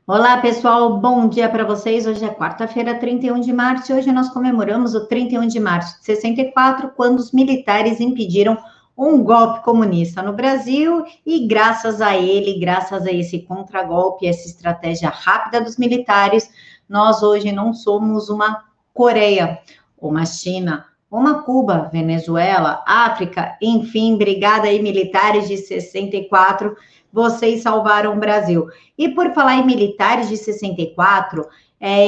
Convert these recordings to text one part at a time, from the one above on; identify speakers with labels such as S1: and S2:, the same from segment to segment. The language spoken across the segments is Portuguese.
S1: Olá, pessoal, bom dia para vocês. Hoje é quarta-feira, 31 de março, e hoje nós comemoramos o 31 de março de 64, quando os militares impediram um golpe comunista no Brasil, e graças a ele, graças a esse contragolpe, essa estratégia rápida dos militares, nós hoje não somos uma Coreia, uma China, uma Cuba, Venezuela, África, enfim, brigada aí, militares de 64, vocês salvaram o Brasil. E por falar em militares de 64,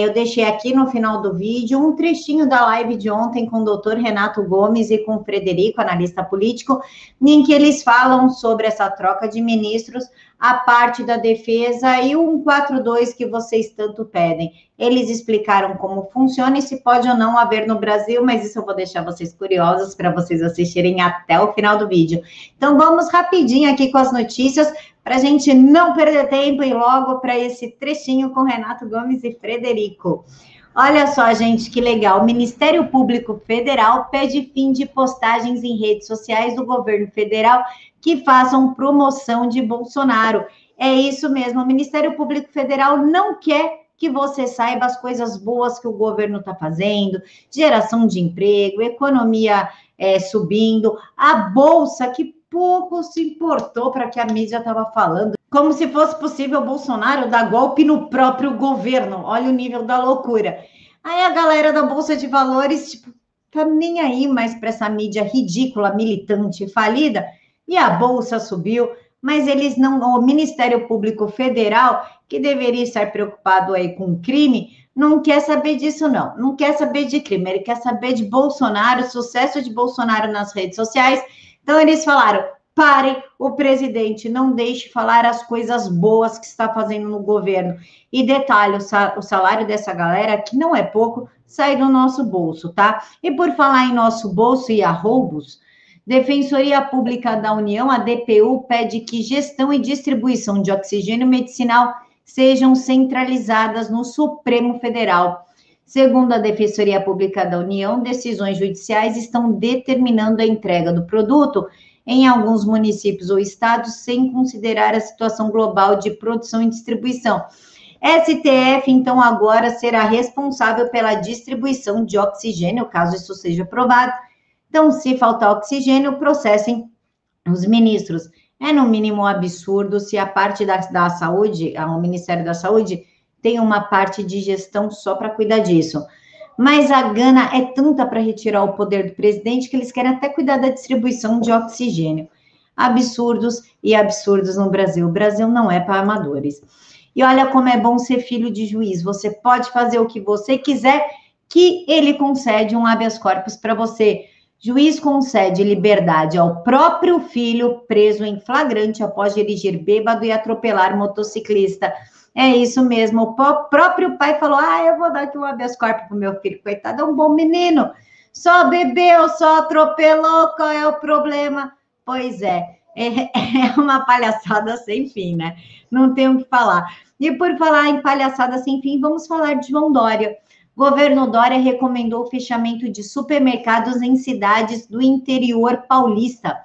S1: eu deixei aqui no final do vídeo um trechinho da live de ontem com o doutor Renato Gomes e com o Frederico, analista político, em que eles falam sobre essa troca de ministros, a parte da defesa e o 142 que vocês tanto pedem. Eles explicaram como funciona e se pode ou não haver no Brasil, mas isso eu vou deixar vocês curiosos para vocês assistirem até o final do vídeo. Então vamos rapidinho aqui com as notícias, para a gente não perder tempo e logo para esse trechinho com Renato Gomes e Frederico. Olha só, gente, que legal. O Ministério Público Federal pede fim de postagens em redes sociais do governo federal que façam promoção de Bolsonaro. É isso mesmo, o Ministério Público Federal não quer que você saiba as coisas boas que o governo está fazendo, geração de emprego, economia subindo, a Bolsa, que pouco se importou para que a mídia estava falando, como se fosse possível o Bolsonaro dar golpe no próprio governo. Olha o nível da loucura. Aí a galera da Bolsa de Valores, tipo, tá nem aí mais para essa mídia ridícula, militante, falida, e a Bolsa subiu, mas eles não, o Ministério Público Federal, que deveria estar preocupado aí com crime, não quer saber disso, não. Não quer saber de crime, ele quer saber de Bolsonaro, sucesso de Bolsonaro nas redes sociais. Então, eles falaram, pare o presidente, não deixe falar as coisas boas que está fazendo no governo. E detalhe, o salário dessa galera, que não é pouco, sai do nosso bolso, tá? E por falar em nosso bolso e a roubos, Defensoria Pública da União, a DPU, pede que gestão e distribuição de oxigênio medicinal sejam centralizadas no Supremo Federal. Segundo a Defensoria Pública da União, decisões judiciais estão determinando a entrega do produto em alguns municípios ou estados sem considerar a situação global de produção e distribuição. STF, então, agora será responsável pela distribuição de oxigênio, caso isso seja aprovado. Então, se faltar oxigênio, processem os ministros. É, no mínimo, um absurdo se a parte da saúde, o Ministério da Saúde, tem uma parte de gestão só para cuidar disso. Mas a gana é tanta para retirar o poder do presidente que eles querem até cuidar da distribuição de oxigênio. Absurdos e absurdos no Brasil. O Brasil não é para amadores. E olha como é bom ser filho de juiz. Você pode fazer o que você quiser, que ele concede um habeas corpus para você. Juiz concede liberdade ao próprio filho preso em flagrante após dirigir bêbado e atropelar motociclista. É isso mesmo, o próprio pai falou, eu vou dar aqui um habeas corpus pro meu filho, coitado, é um bom menino, só bebeu, só atropelou, qual é o problema? Pois é uma palhaçada sem fim, né? Não tem o que falar. E por falar em palhaçada sem fim, vamos falar de João Dória. Governo Dória recomendou o fechamento de supermercados em cidades do interior paulista.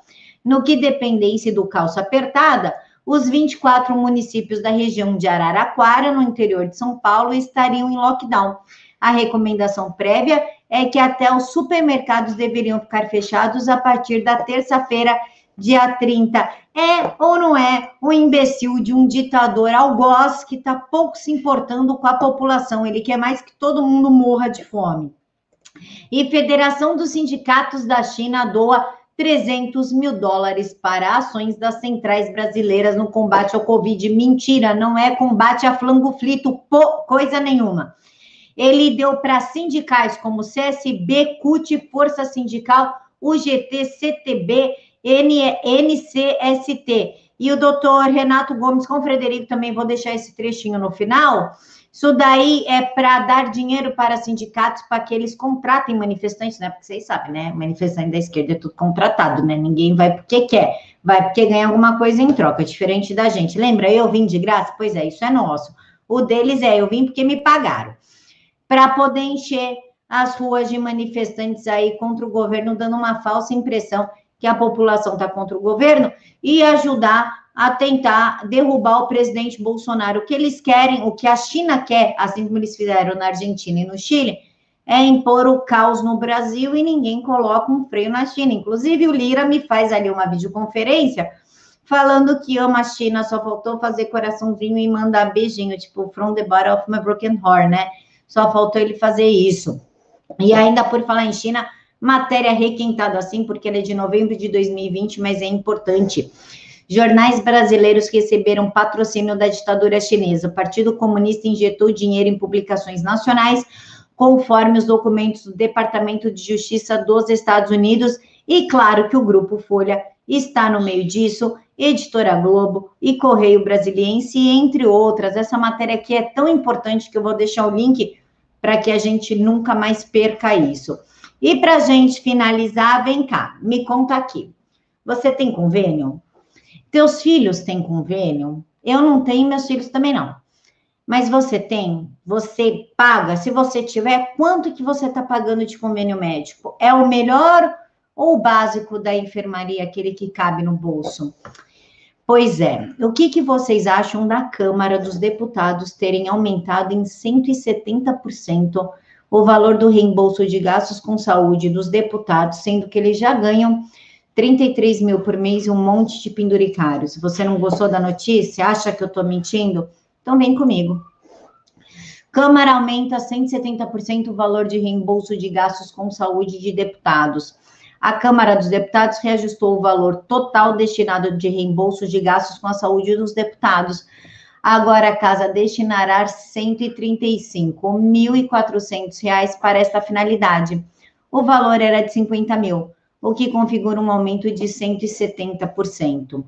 S1: No que dependesse do calço apertada, os 24 municípios da região de Araraquara, no interior de São Paulo, estariam em lockdown. A recomendação prévia é que até os supermercados deveriam ficar fechados a partir da terça-feira, dia 30. É ou não é um imbecil de um ditador algoz que está pouco se importando com a população? Ele quer mais que todo mundo morra de fome. E Federação dos Sindicatos da China doa $300 mil para ações das centrais brasileiras no combate ao Covid. Mentira, não é combate a flango frito, coisa nenhuma. Ele deu para sindicais como CSB, CUT, Força Sindical, UGT, CTB, NCST. E o doutor Renato Gomes com o Frederico, também vou deixar esse trechinho no final. Isso daí é para dar dinheiro para sindicatos, para que eles contratem manifestantes, né? Porque vocês sabem, né? Manifestante da esquerda é tudo contratado, né? Ninguém vai porque quer, vai porque ganha alguma coisa em troca, diferente da gente. Lembra, eu vim de graça? Pois é, isso é nosso. O deles eu vim porque me pagaram. Para poder encher as ruas de manifestantes aí contra o governo, dando uma falsa impressão que a população está contra o governo, e ajudar a tentar derrubar o presidente Bolsonaro. O que eles querem, o que a China quer, assim como eles fizeram na Argentina e no Chile, é impor o caos no Brasil e ninguém coloca um freio na China. Inclusive, o Lira me faz ali uma videoconferência falando que ama a China, só faltou fazer coraçãozinho e mandar beijinho, tipo, from the bottom of my broken heart, né? Só faltou ele fazer isso. E ainda por falar em China, matéria requentada assim, porque ela é de novembro de 2020, mas é importante. Jornais brasileiros receberam patrocínio da ditadura chinesa. O Partido Comunista injetou dinheiro em publicações nacionais, conforme os documentos do Departamento de Justiça dos Estados Unidos. E claro que o Grupo Folha está no meio disso, Editora Globo e Correio Brasiliense, entre outras. Essa matéria aqui é tão importante que eu vou deixar o link para que a gente nunca mais perca isso. E para a gente finalizar, vem cá, me conta aqui. Você tem convênio? Teus filhos têm convênio? Eu não tenho, meus filhos também não. Mas você tem? Você paga? Se você tiver, quanto que você está pagando de convênio médico? É o melhor ou o básico da enfermaria, aquele que cabe no bolso? Pois é, o que vocês acham da Câmara dos Deputados terem aumentado em 170% o valor do reembolso de gastos com saúde dos deputados, sendo que eles já ganham 33 mil por mês e um monte de penduricários? Você não gostou da notícia? Acha que eu estou mentindo? Então vem comigo. Câmara aumenta 170% o valor de reembolso de gastos com saúde de deputados. A Câmara dos Deputados reajustou o valor total destinado de reembolso de gastos com a saúde dos deputados. Agora a casa destinará R$ 135.400 para esta finalidade. O valor era de 50 mil, o que configura um aumento de 170%.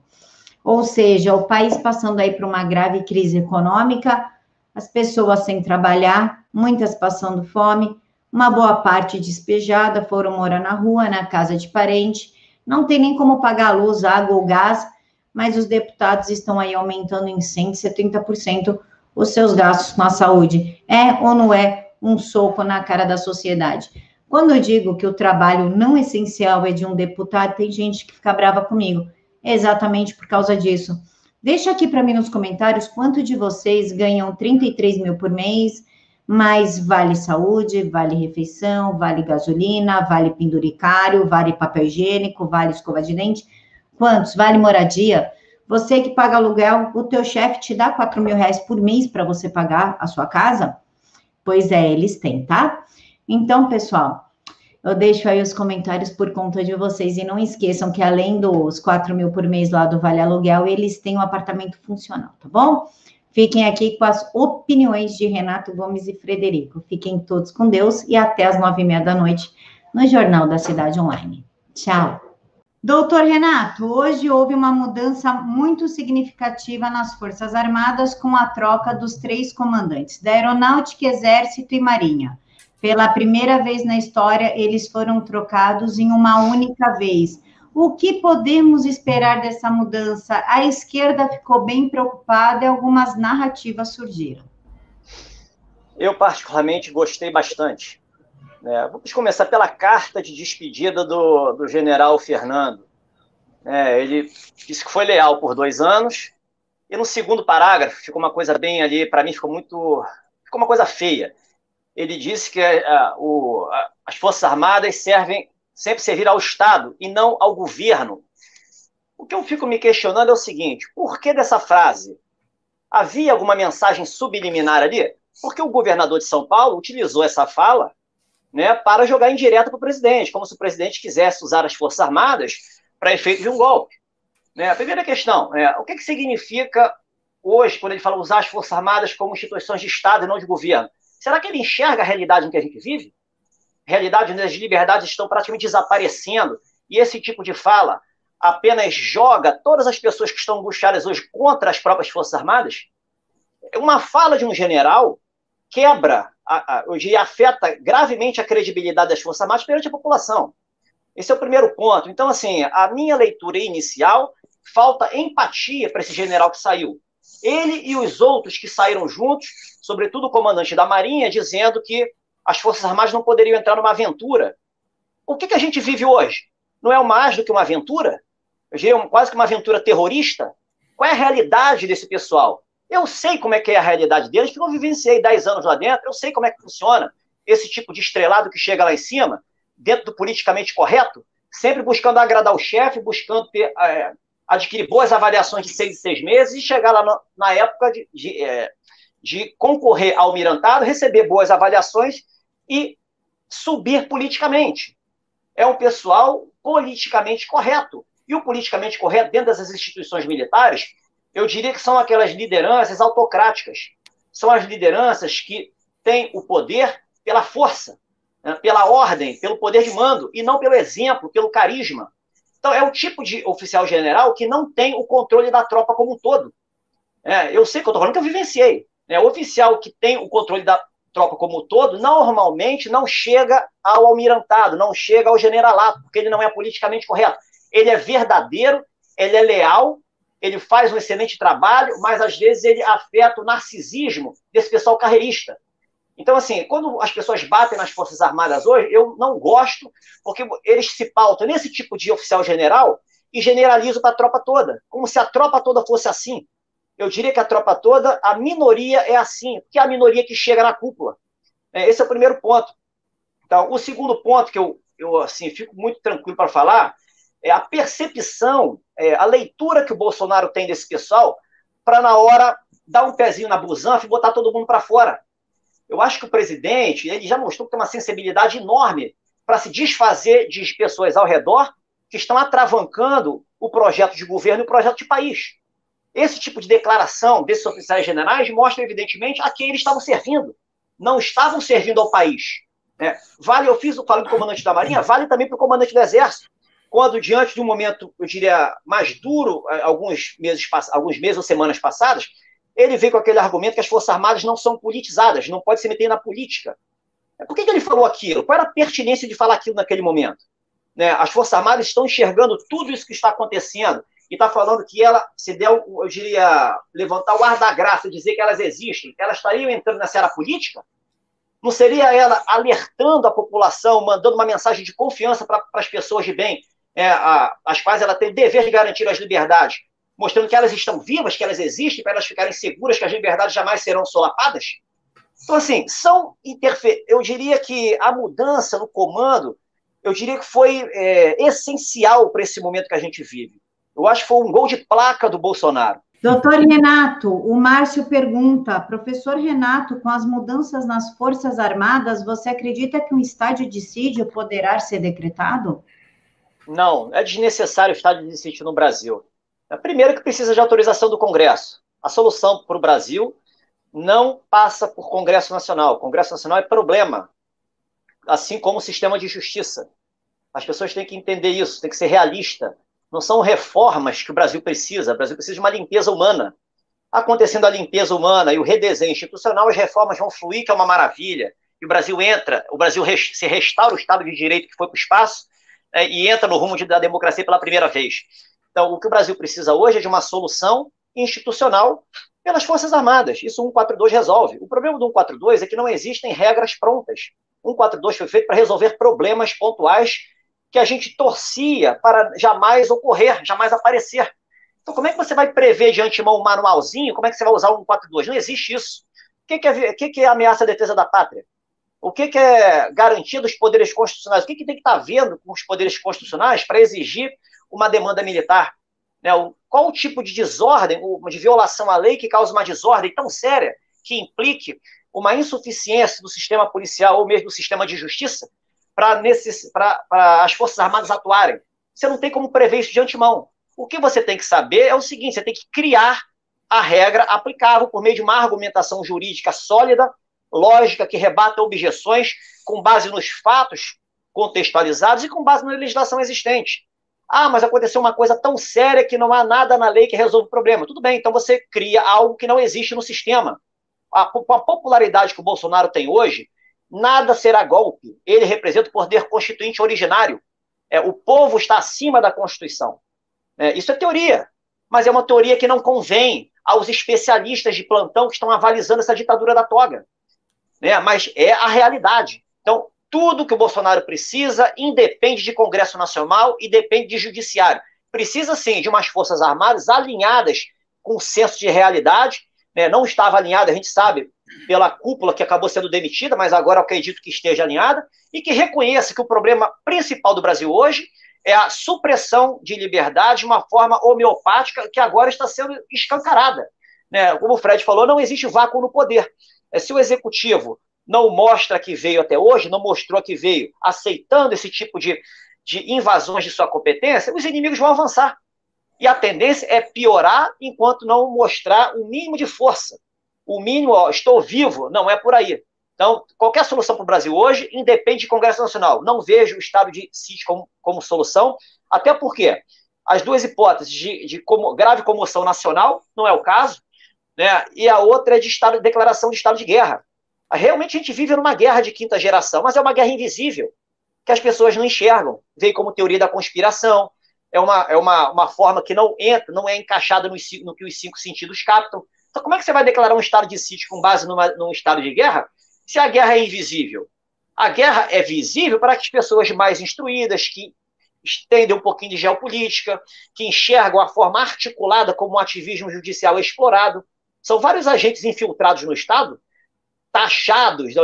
S1: Ou seja, o país passando aí por uma grave crise econômica, as pessoas sem trabalhar, muitas passando fome, uma boa parte despejada, foram morar na rua, na casa de parente, não tem nem como pagar a luz, água ou gás, mas os deputados estão aí aumentando em 170% os seus gastos com a saúde. É ou não é um soco na cara da sociedade? Quando eu digo que o trabalho não essencial é de um deputado, tem gente que fica brava comigo. É exatamente por causa disso. Deixa aqui para mim nos comentários quanto de vocês ganham 33 mil por mês, mais vale saúde, vale refeição, vale gasolina, vale penduricário, vale papel higiênico, vale escova de dente. Quantos? Vale moradia? Você que paga aluguel, o teu chefe te dá 4 mil reais por mês para você pagar a sua casa? Pois é, eles têm, tá? Então, pessoal, eu deixo aí os comentários por conta de vocês. E não esqueçam que além dos 4 mil por mês lá do Vale Aluguel, eles têm um apartamento funcional, tá bom? Fiquem aqui com as opiniões de Renato Gomes e Frederico. Fiquem todos com Deus e até às 9h30 da noite no Jornal da Cidade Online. Tchau. Doutor Renato, hoje houve uma mudança muito significativa nas Forças Armadas com a troca dos 3 comandantes, da Aeronáutica, Exército e Marinha. Pela primeira vez na história, eles foram trocados em uma única vez. O que podemos esperar dessa mudança? A esquerda ficou bem preocupada e algumas narrativas surgiram.
S2: Eu, particularmente, gostei bastante. Vamos começar pela carta de despedida do general Fernando. Ele disse que foi leal por 2 anos, e no segundo parágrafo ficou uma coisa bem ali, para mim ficou uma coisa feia. Ele disse que as Forças Armadas sempre serviram ao Estado e não ao governo. O que eu fico me questionando é o seguinte: por que dessa frase? Havia alguma mensagem subliminar ali? Porque o governador de São Paulo utilizou essa fala, para jogar indireta para o presidente, como se o presidente quisesse usar as Forças Armadas para efeito de um golpe. A primeira questão, o que significa hoje, quando ele fala usar as Forças Armadas como instituições de Estado e não de governo? Será que ele enxerga a realidade em que a gente vive? Realidade onde as liberdades estão praticamente desaparecendo, e esse tipo de fala apenas joga todas as pessoas que estão angustiadas hoje contra as próprias Forças Armadas? Uma fala de um general quebra, hoje afeta gravemente a credibilidade das Forças Armadas perante a população. Esse é o primeiro ponto. Então, assim, a minha leitura inicial, falta empatia para esse general que saiu. Ele e os outros que saíram juntos, sobretudo o comandante da Marinha, dizendo que as Forças Armadas não poderiam entrar numa aventura. O que a gente vive hoje? Não é mais do que uma aventura? Eu diria quase que uma aventura terrorista? Qual é a realidade desse pessoal? Eu sei como é que é a realidade deles, porque eu vivenciei 10 anos lá dentro, eu sei como é que funciona esse tipo de estrelado que chega lá em cima, dentro do politicamente correto, sempre buscando agradar o chefe, buscando adquirir boas avaliações de 6 em 6 meses e chegar lá na época de concorrer ao almirantado, receber boas avaliações e subir politicamente. É um pessoal politicamente correto. E o politicamente correto dentro dessas instituições militares, eu diria que são aquelas lideranças autocráticas. São as lideranças que têm o poder pela força, né, pela ordem, pelo poder de mando, e não pelo exemplo, pelo carisma. Então, é o tipo de oficial general que não tem o controle da tropa como um todo. Eu sei que eu estou falando que eu vivenciei. O oficial que tem o controle da tropa como um todo, normalmente não chega ao almirantado, não chega ao generalato, porque ele não é politicamente correto. Ele é verdadeiro, ele é leal, ele faz um excelente trabalho, mas às vezes ele afeta o narcisismo desse pessoal carreirista. Então, assim, quando as pessoas batem nas Forças Armadas hoje, eu não gosto, porque eles se pautam nesse tipo de oficial general e generalizam para a tropa toda, como se a tropa toda fosse assim. Eu diria que a tropa toda, a minoria é assim, porque é a minoria que chega na cúpula. Esse é o primeiro ponto. Então, o segundo ponto que eu assim, fico muito tranquilo para falar é a percepção, a leitura que o Bolsonaro tem desse pessoal para, na hora, dar um pezinho na busanfa e botar todo mundo para fora. Eu acho que o presidente ele já mostrou que tem uma sensibilidade enorme para se desfazer de pessoas ao redor que estão atravancando o projeto de governo e o projeto de país. Esse tipo de declaração desses oficiais generais mostra, evidentemente, a quem eles estavam servindo. Não estavam servindo ao país. Vale, eu falei do comandante da Marinha, vale também para o comandante do Exército. Quando, diante de um momento, eu diria, mais duro, alguns meses ou semanas passadas, ele veio com aquele argumento que as Forças Armadas não são politizadas, não pode se meter na política. Por que ele falou aquilo? Qual era a pertinência de falar aquilo naquele momento? As Forças Armadas estão enxergando tudo isso que está acontecendo e está falando que ela, se der, eu diria, levantar o ar da graça e dizer que elas existem, elas estariam entrando nessa era política? Não seria ela alertando a população, mandando uma mensagem de confiança para as pessoas de bem, às quais ela tem o dever de garantir as liberdades, mostrando que elas estão vivas, que elas existem, para elas ficarem seguras que as liberdades jamais serão solapadas? Então, assim, eu diria que a mudança no comando, eu diria que foi essencial para esse momento que a gente vive. Eu acho que foi um gol de placa do Bolsonaro.
S1: Doutor Renato, o Márcio pergunta, professor Renato, com as mudanças nas Forças Armadas, você acredita que um estado de sítio poderá ser decretado?
S2: Não, é desnecessário o estado de sítio no Brasil. Primeiro que precisa de autorização do Congresso. A solução para o Brasil não passa por Congresso Nacional. O Congresso Nacional é problema, assim como o sistema de justiça. As pessoas têm que entender isso, tem que ser realista. Não são reformas que o Brasil precisa de uma limpeza humana. Acontecendo a limpeza humana e o redesenho institucional, as reformas vão fluir, que é uma maravilha. E o Brasil se restaura o Estado de Direito que foi para o espaço e entra no rumo da democracia pela primeira vez. Então, o que o Brasil precisa hoje é de uma solução institucional pelas Forças Armadas. Isso o 142 resolve. O problema do 142 é que não existem regras prontas. O 142 foi feito para resolver problemas pontuais que a gente torcia para jamais ocorrer, jamais aparecer. Então, como é que você vai prever de antemão um manualzinho? Como é que você vai usar o 142? Não existe isso. O que é ameaça à defesa da pátria? O que é garantia dos poderes constitucionais? O que tem que estar vendo com os poderes constitucionais para exigir uma demanda militar? Qual o tipo de desordem, de violação à lei que causa uma desordem tão séria que implique uma insuficiência do sistema policial ou mesmo do sistema de justiça para as Forças Armadas atuarem? Você não tem como prever isso de antemão. O que você tem que saber é o seguinte, você tem que criar a regra aplicável por meio de uma argumentação jurídica sólida, lógica, que rebata objeções com base nos fatos contextualizados e com base na legislação existente. Mas aconteceu uma coisa tão séria que não há nada na lei que resolva o problema. Tudo bem, então você cria algo que não existe no sistema. Com a popularidade que o Bolsonaro tem hoje, nada será golpe. Ele representa o poder constituinte originário. O povo está acima da Constituição. Isso é teoria, mas é uma teoria que não convém aos especialistas de plantão que estão avalizando essa ditadura da toga. Mas é a realidade. Então, tudo que o Bolsonaro precisa independe de Congresso Nacional e depende de Judiciário. Precisa, sim, de umas Forças Armadas alinhadas com senso de realidade, né, não estava alinhada, a gente sabe, pela cúpula que acabou sendo demitida, mas agora eu acredito que esteja alinhada, e que reconheça que o problema principal do Brasil hoje é a supressão de liberdade de uma forma homeopática que agora está sendo escancarada. Né? Como o Fred falou, não existe vácuo no poder. Se o executivo não mostra que veio até hoje, não mostrou que veio aceitando esse tipo de invasões de sua competência, os inimigos vão avançar. E a tendência é piorar enquanto não mostrar o mínimo de força. O mínimo, ó, estou vivo, não é por aí. Então, qualquer solução para o Brasil hoje independe de Congresso Nacional. Não vejo o estado de sítio como solução, até porque as duas hipóteses de grave comoção nacional, não é o caso, né? E a outra é de declaração de estado de guerra. Realmente a gente vive numa guerra de quinta geração, mas é uma guerra invisível, que as pessoas não enxergam. Veio como teoria da conspiração, é uma forma que não entra, não é encaixada no que os 5 sentidos captam. Então, como é que você vai declarar um estado de sítio com base num estado de guerra, se a guerra é invisível? A guerra é visível para que as pessoas mais instruídas, que entendem um pouquinho de geopolítica, que enxergam a forma articulada como o ativismo judicial é explorado. São vários agentes infiltrados no Estado, taxados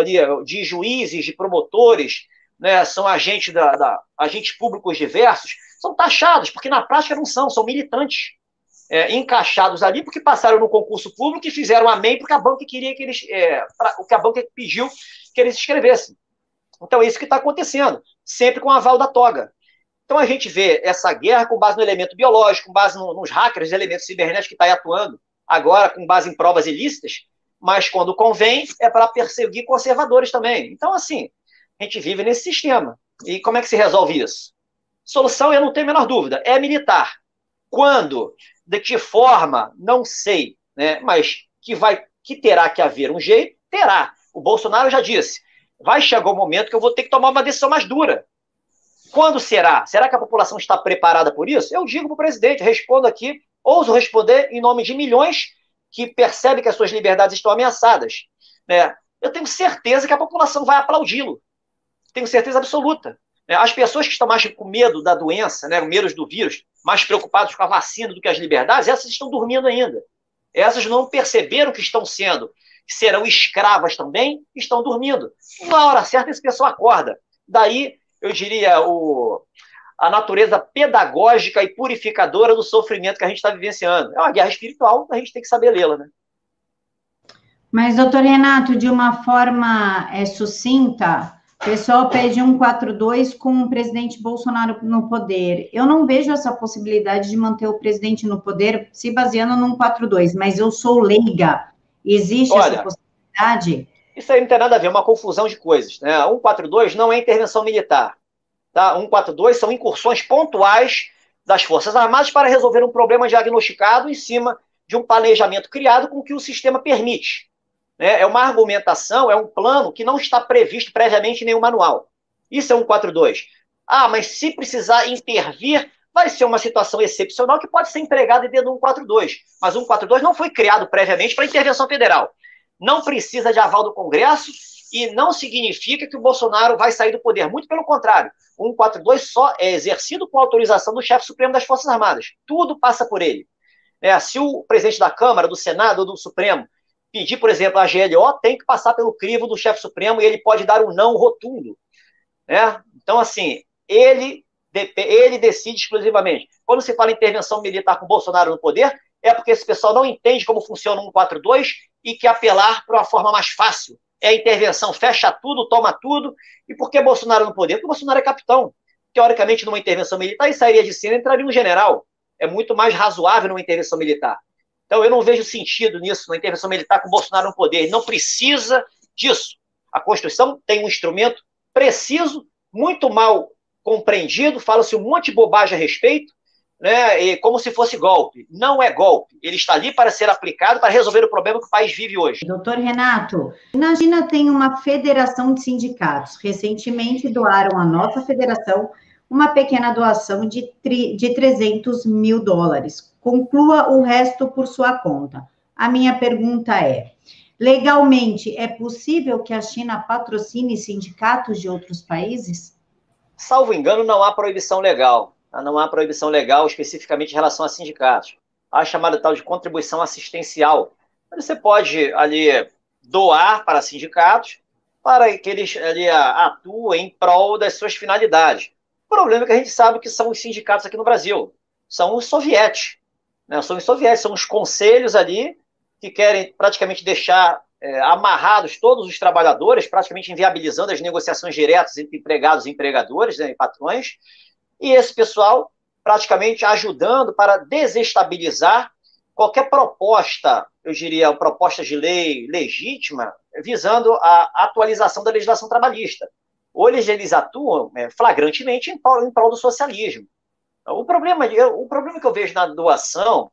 S2: de juízes, de promotores, né, são agentes públicos diversos, são taxados, porque na prática não são militantes, encaixados ali porque passaram no concurso público e fizeram amém porque a banca queria que eles, o que a banca pediu que eles escrevessem. Então é isso que está acontecendo, sempre com o aval da toga. Então a gente vê essa guerra com base no elemento biológico, com base nos hackers, elementos cibernéticos que está aí atuando, agora com base em provas ilícitas, mas quando convém é para perseguir conservadores também. Então, assim, a gente vive nesse sistema. E como é que se resolve isso? Solução, eu não tenho a menor dúvida, é militar. Quando, de que forma, não sei, né? Mas que terá que haver um jeito, terá. O Bolsonaro já disse, vai chegar o momento que eu vou ter que tomar uma decisão mais dura. Quando será? Será que a população está preparada por isso? Eu digo para o presidente, respondo aqui, ouso responder em nome de milhões que percebem que as suas liberdades estão ameaçadas. Né? Eu tenho certeza que a população vai aplaudi-lo. Tenho certeza absoluta. As pessoas que estão mais com medo da doença, né, medo do vírus, mais preocupadas com a vacina do que as liberdades, essas estão dormindo ainda. Essas não perceberam que serão escravas também, estão dormindo. Na hora certa, esse pessoal acorda. Daí, eu diria, a natureza pedagógica e purificadora do sofrimento que a gente está vivenciando. É uma guerra espiritual, a gente tem que saber lê-la, né?
S1: Mas, doutor Renato, de uma forma sucinta, o pessoal pede 142 com o presidente Bolsonaro no poder. Eu não vejo essa possibilidade de manter o presidente no poder se baseando no 142, mas eu sou leiga. Existe essa possibilidade?
S2: Isso aí não tem nada a ver, é uma confusão de coisas. Né? 142 não é intervenção militar. Tá? 142 são incursões pontuais das Forças Armadas para resolver um problema diagnosticado em cima de um planejamento criado com o que o sistema permite. É uma argumentação, é um plano que não está previsto previamente em nenhum manual. Isso é 142. Mas se precisar intervir, vai ser uma situação excepcional que pode ser empregada dentro do 142. Mas o 142 não foi criado previamente para intervenção federal. Não precisa de aval do Congresso e não significa que o Bolsonaro vai sair do poder. Muito pelo contrário. O 142 só é exercido com autorização do chefe supremo das Forças Armadas. Tudo passa por ele. Se o presidente da Câmara, do Senado ou do Supremo pedir, por exemplo, a GLO, tem que passar pelo crivo do chefe supremo e ele pode dar um não rotundo. Né? Então, assim, ele decide exclusivamente. Quando se fala em intervenção militar com Bolsonaro no poder, é porque esse pessoal não entende como funciona o 142 e quer apelar para uma forma mais fácil. É a intervenção, fecha tudo, toma tudo. E por que Bolsonaro no poder? Porque Bolsonaro é capitão. Teoricamente, numa intervenção militar, e sairia de cena e entraria um general. É muito mais razoável numa intervenção militar. Então, eu não vejo sentido nisso, na intervenção militar com Bolsonaro no poder. Ele não precisa disso. A Constituição tem um instrumento preciso, muito mal compreendido, fala-se um monte de bobagem a respeito, né, como se fosse golpe. Não é golpe. Ele está ali para ser aplicado para resolver o problema que o país vive hoje.
S1: Doutor Renato, na China tem uma federação de sindicatos. Recentemente doaram à nossa federação uma pequena doação de 300 mil dólares. Conclua o resto por sua conta. A minha pergunta é, legalmente, é possível que a China patrocine sindicatos de outros países?
S2: Salvo engano, não há proibição legal. Não há proibição legal especificamente em relação a sindicatos. a chamada tal de contribuição assistencial. Você pode ali doar para sindicatos para que eles ali atuem em prol das suas finalidades. O problema é que a gente sabe que são os sindicatos aqui no Brasil, são os sovietes, né? São os sovietes, são os conselhos ali que querem praticamente deixar amarrados todos os trabalhadores, praticamente inviabilizando as negociações diretas entre empregados e empregadores, né, e patrões, e esse pessoal praticamente ajudando para desestabilizar qualquer proposta, eu diria, proposta de lei legítima, visando a atualização da legislação trabalhista. Hoje eles atuam flagrantemente em prol do socialismo. O problema que eu vejo na doação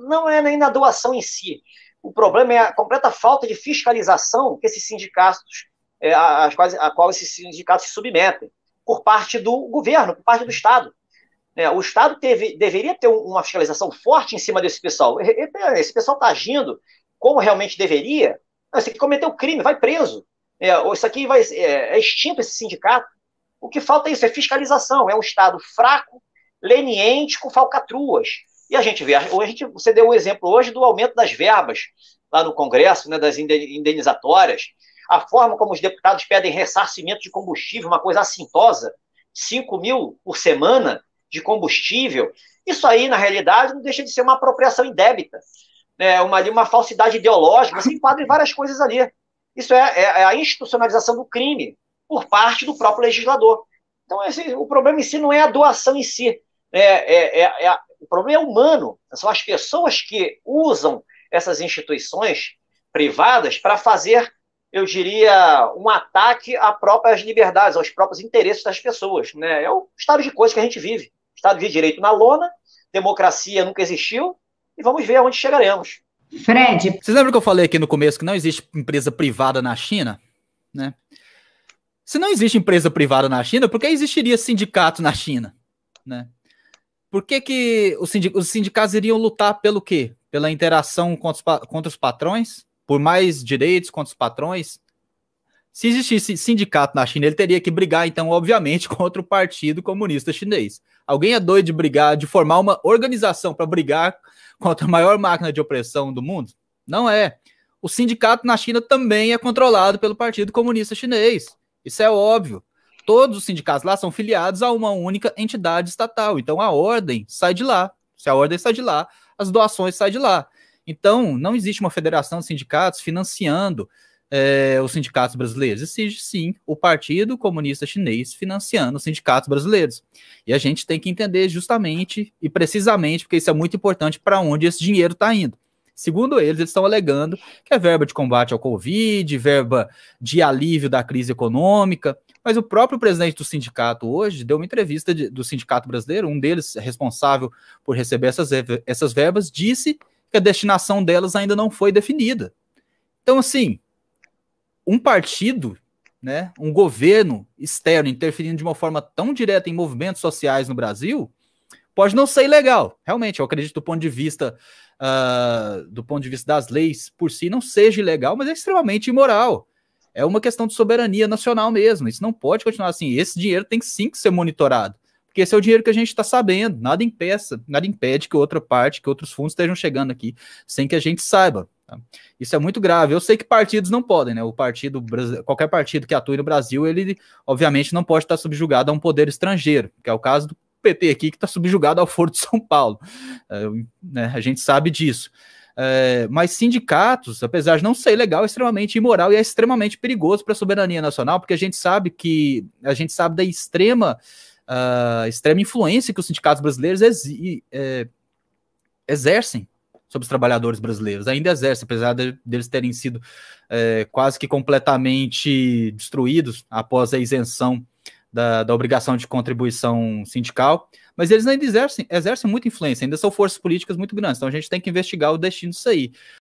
S2: não é nem na doação em si. O problema é a completa falta de fiscalização que esses sindicatos, a qual esses sindicatos se submetem, por parte do governo, por parte do Estado. O Estado deveria ter uma fiscalização forte em cima desse pessoal. Esse pessoal está agindo como realmente deveria. Esse aqui cometeu crime, vai preso. Isso aqui é extinto, esse sindicato. O que falta é isso, é fiscalização. É um Estado fraco, leniente, com falcatruas. E a gente vê, você deu um exemplo hoje do aumento das verbas lá no Congresso, né, das indenizatórias, a forma como os deputados pedem ressarcimento de combustível, uma coisa assintosa, 5 mil por semana de combustível. Isso aí, na realidade, não deixa de ser uma apropriação indébita, né, uma falsidade ideológica, você enquadra em várias coisas ali. Isso é a institucionalização do crime por parte do próprio legislador. Então, o problema em si não é a doação em si, o problema é humano, são as pessoas que usam essas instituições privadas para fazer, eu diria, um ataque às próprias liberdades, aos próprios interesses das pessoas, né? É o estado de coisas que a gente vive. Estado de direito na lona, democracia nunca existiu, e vamos ver aonde chegaremos.
S1: Fred.
S3: Vocês lembram que eu falei aqui no começo que não existe empresa privada na China? Né? Se não existe empresa privada na China, por que existiria sindicato na China? Né? Por que os sindicatos iriam lutar pelo quê? Pela interação contra os patrões? Por mais direitos contra os patrões? Se existisse sindicato na China, ele teria que brigar, então, obviamente, contra o Partido Comunista Chinês. Alguém é doido de brigar, de formar uma organização para brigar contra a maior máquina de opressão do mundo? Não é. O sindicato na China também é controlado pelo Partido Comunista Chinês. Isso é óbvio. Todos os sindicatos lá são filiados a uma única entidade estatal. Então, a ordem sai de lá. Se a ordem sai de lá, as doações saem de lá. Então, não existe uma federação de sindicatos financiando os sindicatos brasileiros. Existe, sim, o Partido Comunista Chinês financiando os sindicatos brasileiros. E a gente tem que entender justamente e precisamente, porque isso é muito importante, para onde esse dinheiro está indo. Segundo eles estão alegando que é verba de combate ao Covid, verba de alívio da crise econômica, mas o próprio presidente do sindicato hoje deu uma entrevista do sindicato brasileiro, um deles responsável por receber essas verbas, disse que a destinação delas ainda não foi definida. Então, assim, um partido, né, um governo externo interferindo de uma forma tão direta em movimentos sociais no Brasil, pode não ser ilegal. Realmente, eu acredito do ponto de vista das leis por si não seja ilegal, mas é extremamente imoral. É uma questão de soberania nacional mesmo. Isso não pode continuar assim. Esse dinheiro tem sim que ser monitorado, porque esse é o dinheiro que a gente está sabendo. Nada impede que outra parte, que outros fundos estejam chegando aqui sem que a gente saiba. Tá? Isso é muito grave. Eu sei que partidos não podem, né? Qualquer partido que atue no Brasil, ele obviamente não pode estar subjugado a um poder estrangeiro, que é o caso do PT aqui, que está subjugado ao Foro de São Paulo. Né? A gente sabe disso. Mas sindicatos, apesar de não ser legal, é extremamente imoral e é extremamente perigoso para a soberania nacional, porque a gente sabe da extrema influência que os sindicatos brasileiros exercem sobre os trabalhadores brasileiros, ainda exercem, apesar deles terem sido quase que completamente destruídos após a isenção da obrigação de contribuição sindical, mas eles ainda exercem muita influência, ainda são forças políticas muito grandes, então a gente tem que investigar o destino disso aí.